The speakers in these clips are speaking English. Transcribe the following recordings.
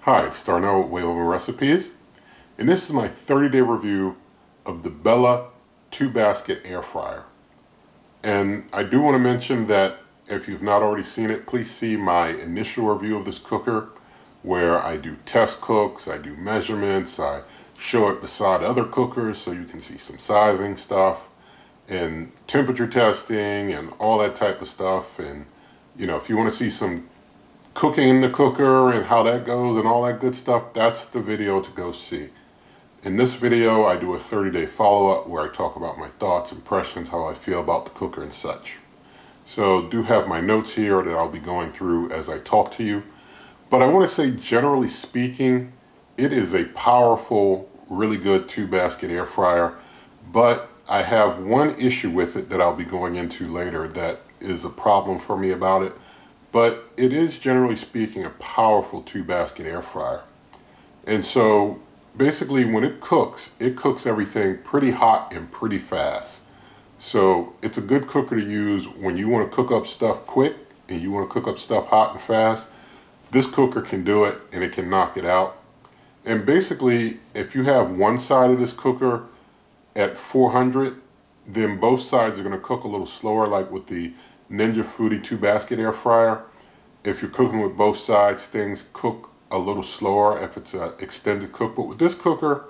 Hi, it's Darnell with Way Over Recipes, and this is my 30-day review of the Bella 2-basket air fryer. And I do want to mention that if you've not already seen it, please see my initial review of this cooker where I do test cooks, I do measurements, I show it beside other cookers so you can see some sizing stuff and temperature testing and all that type of stuff. And if you want to see some cooking in the cooker and how that goes and all that good stuff, that's the video to go see. In this video, I do a 30-day follow-up where I talk about my thoughts, impressions, how I feel about the cooker and such. So do have my notes here that I'll be going through as I talk to you. But I want to say, generally speaking, it is a powerful, really good 2-basket air fryer. But I have one issue with it that I'll be going into later that is a problem for me about it. But it is, generally speaking, a powerful 2-basket air fryer. And so basically when it cooks everything pretty hot and pretty fast. So it's a good cooker to use when you want to cook up stuff quick and you want to cook up stuff hot and fast. This cooker can do it and it can knock it out. And basically, if you have one side of this cooker at 400, then both sides are going to cook a little slower, like with the Ninja Foodi 2-basket air fryer. If you're cooking with both sides, things cook a little slower if it's an extended cook. But with this cooker,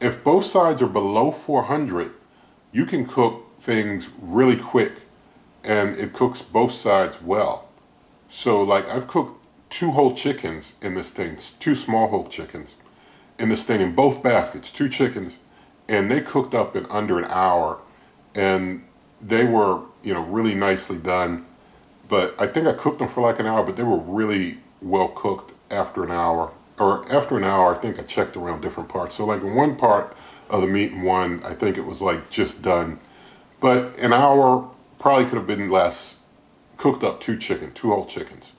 if both sides are below 400, you can cook things really quick and it cooks both sides well. So like I've cooked 2 whole chickens in this thing, 2 small whole chickens in this thing in both baskets, 2 chickens, and they cooked up in under an hour. And they were, really nicely done. But I think I cooked them for like an hour, but they were really well cooked after an hour. Or after an hour, I think I checked around different parts. So like in one part of the meat and one, I think it was like just done. But an hour probably could have been less. Cooked up 2 whole chickens.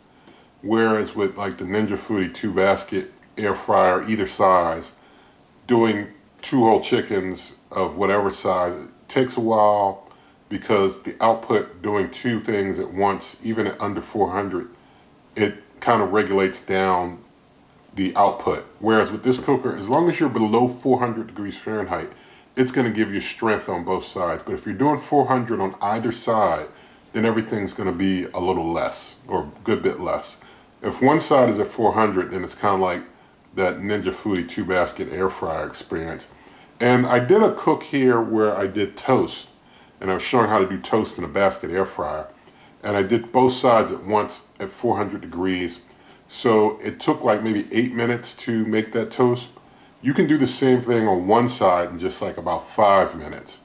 Whereas with like the Ninja Foodi 2-basket air fryer, either size, doing 2 whole chickens of whatever size, it takes a while because the output doing 2 things at once, even at under 400, it kind of regulates down the output. Whereas with this cooker, as long as you're below 400 degrees Fahrenheit, it's going to give you strength on both sides. But if you're doing 400 on either side, then everything's going to be a little less, or a good bit less. If one side is at 400, then it's kind of like that Ninja Foodi 2-basket air fryer experience. And I did a cook here where I did toast, and I was showing how to do toast in a basket air fryer. And I did both sides at once at 400 degrees. So it took like maybe 8 minutes to make that toast. You can do the same thing on one side in just like about 5 minutes.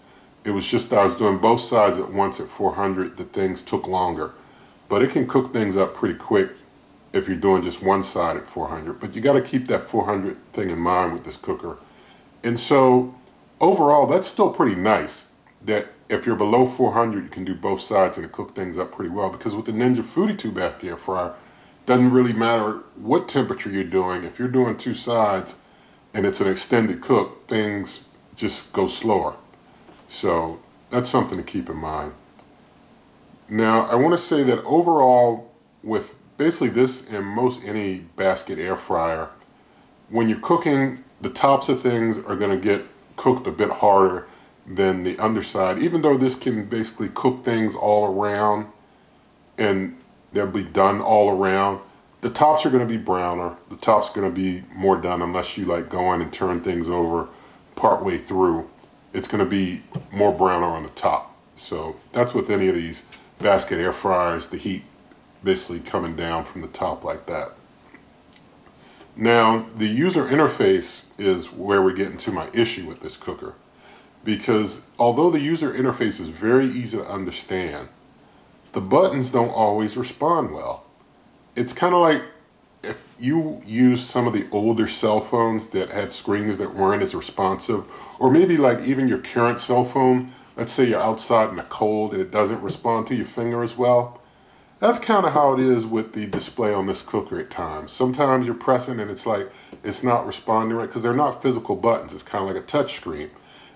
It was just that I was doing both sides at once at 400 that things took longer. But it can cook things up pretty quick if you're doing just one side at 400. But you got to keep that 400 thing in mind with this cooker. And so overall, that's still pretty nice that if you're below 400, you can do both sides and it cook things up pretty well. Because with the Ninja Foodi 2-basket air fryer, doesn't really matter what temperature you're doing. If you're doing 2 sides and it's an extended cook, things just go slower. So that's something to keep in mind. Now, I want to say that overall, with basically this and most any basket air fryer, when you're cooking, the tops of things are going to get cooked a bit harder than the underside. Even though this can basically cook things all around and they'll be done all around, the tops are going to be browner. The tops are going to be more done unless you like go in and turn things over partway through. It's going to be more browner on the top. So that's with any of these basket air fryers, the heat basically coming down from the top like that. Now, the user interface is where we're getting to my issue with this cooker. Because although the user interface is very easy to understand, the buttons don't always respond well. It's kind of like if you use some of the older cell phones that had screens that weren't as responsive, or maybe like even your current cell phone, let's say you're outside in the cold and it doesn't respond to your finger as well. That's kind of how it is with the display on this cooker at times. Sometimes you're pressing and it's like it's not responding right because they're not physical buttons. It's kind of like a touch screen.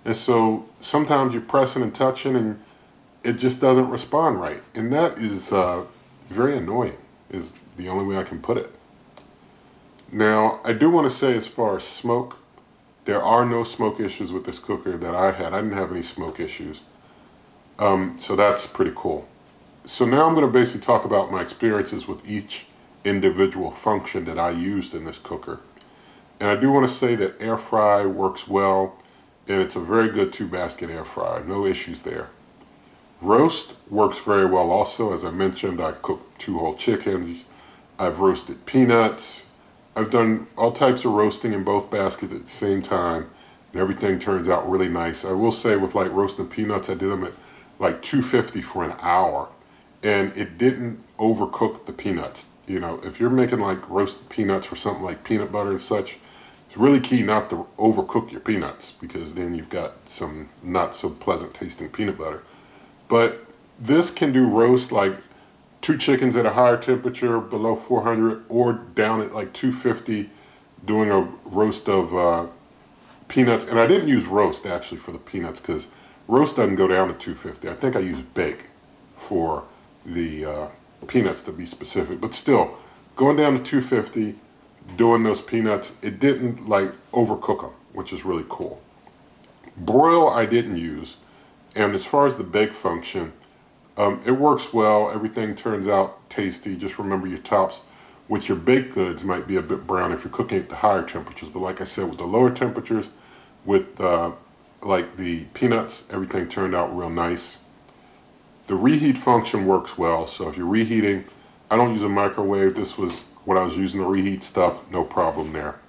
And so sometimes you're pressing and touching and it just doesn't respond right. And that is very annoying, is the only way I can put it. Now, I do want to say as far as smoke, there are no smoke issues with this cooker that I had. I didn't have any smoke issues. So that's pretty cool. So now I'm going to basically talk about my experiences with each individual function that I used in this cooker. And I do want to say that air fry works well, and it's a very good 2-basket air fryer. No issues there. Roast works very well also. As I mentioned, I cooked 2 whole chickens. I've roasted peanuts. I've done all types of roasting in both baskets at the same time, and everything turns out really nice. I will say with like roasting peanuts, I did them at like 250 for an hour, and it didn't overcook the peanuts. You know, if you're making like roasted peanuts for something like peanut butter and such, it's really key not to overcook your peanuts, because then you've got some not so pleasant tasting peanut butter. But this can do roast like 2 chickens at a higher temperature below 400, or down at like 250 doing a roast of peanuts. And I didn't use roast actually for the peanuts, because roast doesn't go down to 250. I think I used bake for the peanuts to be specific. But still, going down to 250, doing those peanuts, it didn't like overcook them, which is really cool. Broil I didn't use. And as far as the bake function, it works well. Everything turns out tasty. Just remember your tops with your baked goods might be a bit brown if you're cooking at the higher temperatures. But like I said, with the lower temperatures, with like the peanuts, everything turned out real nice. The reheat function works well. So if you're reheating, I don't use a microwave. This was when I was using the reheat stuff, no problem there.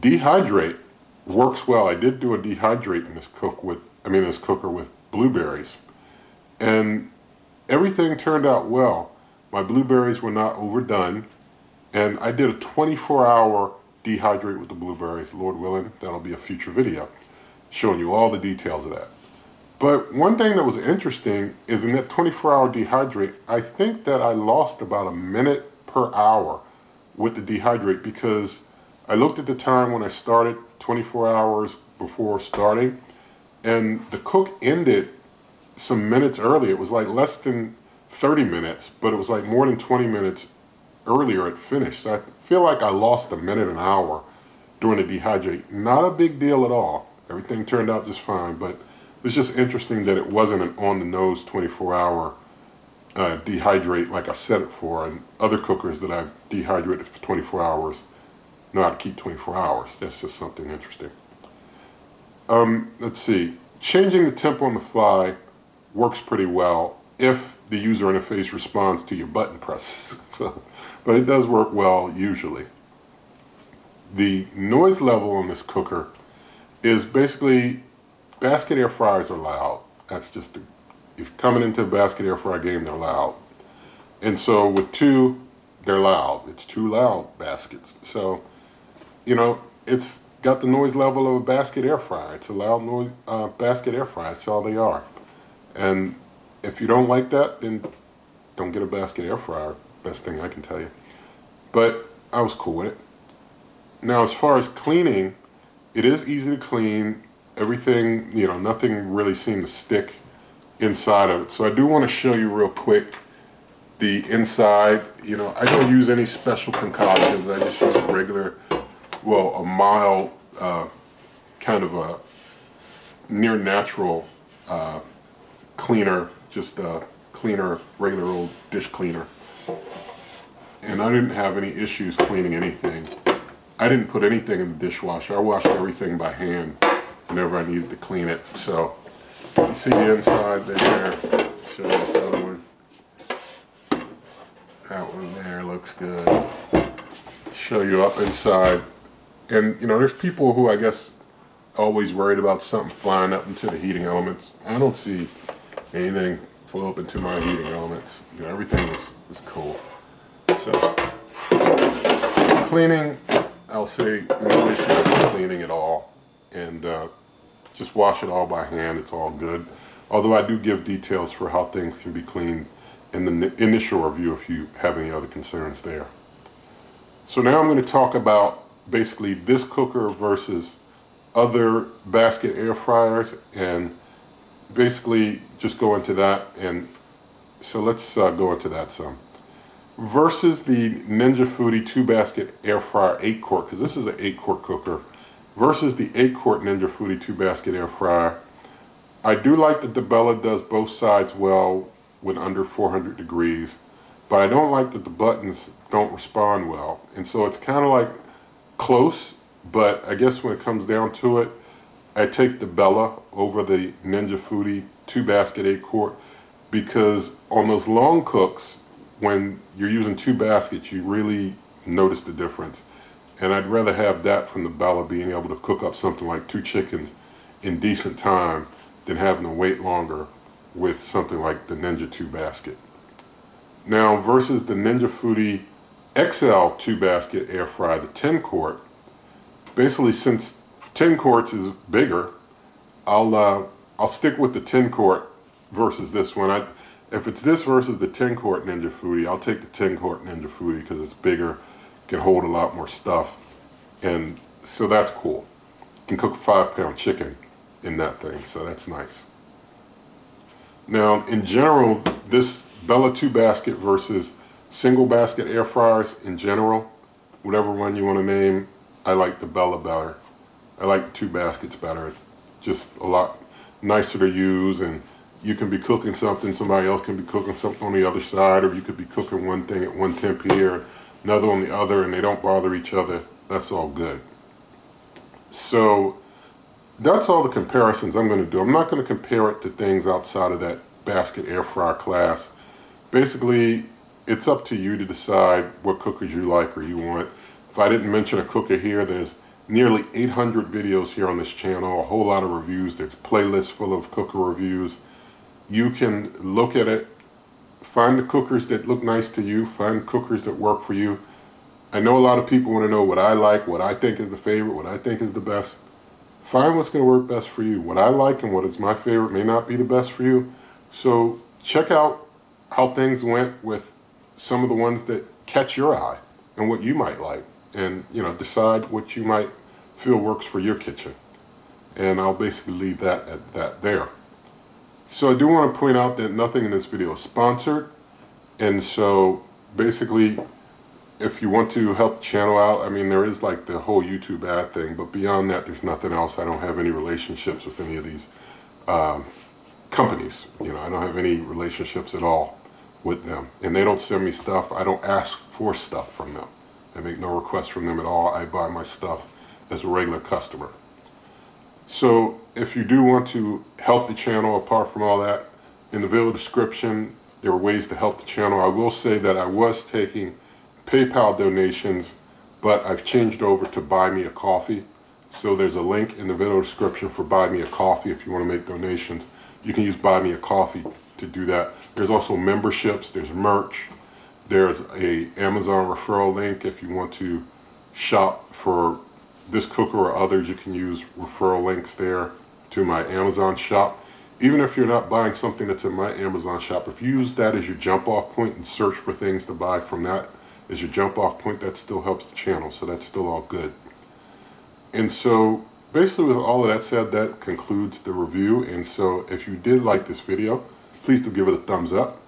Dehydrate works well. I did do a dehydrate in this this cooker with blueberries. And everything turned out well. My blueberries were not overdone. And I did a 24-hour dehydrate with the blueberries, Lord willing. That'll be a future video showing you all the details of that. But one thing that was interesting is in that 24-hour dehydrate, I think that I lost about a minute per hour with the dehydrate, because I looked at the time when I started 24 hours before starting, and the cook ended some minutes early. It was like less than 30 minutes, but it was like more than 20 minutes earlier it finished. So I feel like I lost a minute an hour during the dehydrate. Not a big deal at all. Everything turned out just fine, but it's just interesting that it wasn't an on-the-nose 24-hour dehydrate like I set it for, and other cookers that I've dehydrated for 24 hours know how to keep 24 hours. That's just something interesting. Let's see. Changing the tempo on the fly works pretty well if the user interface responds to your button presses. But it does work well usually. The noise level on this cooker is basically, basket air fryers are loud. That's just, if you're coming into a basket air fryer game, they're loud. And so with 2, they're loud. It's 2 loud baskets. So, you know, it's got the noise level of a basket air fryer. It's a loud noise basket air fryer. That's all they are. And if you don't like that, then don't get a basket air fryer. Best thing I can tell you. But I was cool with it. Now, as far as cleaning, it is easy to clean. Everything, you know, nothing really seemed to stick inside of it. So I do want to show you real quick the inside. You know, I don't use any special concoctions. I just use regular, well, a mild, kind of a near natural cleaner, just a cleaner, regular old dish cleaner. And I didn't have any issues cleaning anything. I didn't put anything in the dishwasher. I washed everything by hand whenever I needed to clean it. So you see the inside there. Show this other one. That one there looks good. Show you up inside. And you know, there's people who I guess always worried about something flying up into the heating elements. I don't see anything flow up into my heating elements. You know, everything is cool. So cleaning, I'll say no issues with cleaning at all. And just wash it all by hand. It's all good. Although I do give details for how things can be cleaned in the initial review if you have any other concerns there. So now I'm going to talk about basically this cooker versus other basket air fryers, and basically just go into that. And so let's go into that some. versus the Ninja Foodi 2-basket air fryer 8-quart, because this is an 8-quart cooker, versus the 8-quart Ninja Foodi 2-basket air fryer. I do like that the Bella does both sides well when under 400 degrees, but I don't like that the buttons don't respond well. And so it's kind of like close, but I guess when it comes down to it, I take the Bella over the Ninja Foodi 2-basket 8-quart, because on those long cooks, when you're using 2 baskets, you really notice the difference. And I'd rather have that from the Bella, being able to cook up something like 2 chickens in decent time than having to wait longer with something like the Ninja 2-basket. Now, versus the Ninja Foodi XL 2-basket air fryer, the 10-quart, basically since 10 quarts is bigger, I'll stick with the 10-quart versus this one. If it's this versus the 10-quart Ninja Foodi, I'll take the 10-quart Ninja Foodi because it's bigger, can hold a lot more stuff, and so that's cool. You can cook a 5-pound chicken in that thing, so that's nice. Now, in general, this Bella 2-basket versus single basket air fryers in general, whatever one you want to name, I like the Bella better. I like 2 baskets better. It's just a lot nicer to use, and you can be cooking something, somebody else can be cooking something on the other side, or you could be cooking one thing at one temp here, another on the other, and they don't bother each other. That's all good. So that's all the comparisons I'm going to do. I'm not going to compare it to things outside of that basket air fryer class. Basically, it's up to you to decide what cookers you like or you want. If I didn't mention a cooker here, there's nearly 800 videos here on this channel, a whole lot of reviews. There's playlists full of cooker reviews. You can look at it, find the cookers that look nice to you, find cookers that work for you. I know a lot of people want to know what I like, what I think is the favorite, what I think is the best. Find what's going to work best for you. What I like and what is my favorite may not be the best for you. So check out how things went with some of the ones that catch your eye and what you might like. And, you know, decide what you might feel works for your kitchen. And I'll basically leave that at that there. So I do want to point out that nothing in this video is sponsored. And so basically, if you want to help the channel out, I mean, there is like the whole YouTube ad thing, but beyond that, there's nothing else. I don't have any relationships with any of these companies. You know, I don't have any relationships at all with them. And they don't send me stuff. I don't ask for stuff from them. I make no requests from them at all. I buy my stuff as a regular customer. So if you do want to help the channel, apart from all that, in the video description, there are ways to help the channel. I will say that I was taking PayPal donations, but I've changed over to Buy Me a Coffee. So there's a link in the video description for Buy Me a Coffee if you want to make donations. You can use Buy Me a Coffee to do that. There's also memberships, there's merch, there's a Amazon referral link. If you want to shop for this cooker or others, you can use referral links there to my Amazon shop. Even if you're not buying something that's in my Amazon shop, if you use that as your jump off point and search for things to buy from that as your jump off point, that still helps the channel, so that's still all good. And so basically, with all of that said, that concludes the review. And so if you did like this video, please do give it a thumbs up,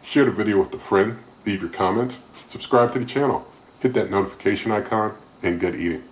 share the video with a friend, leave your comments, subscribe to the channel, hit that notification icon, and good eating.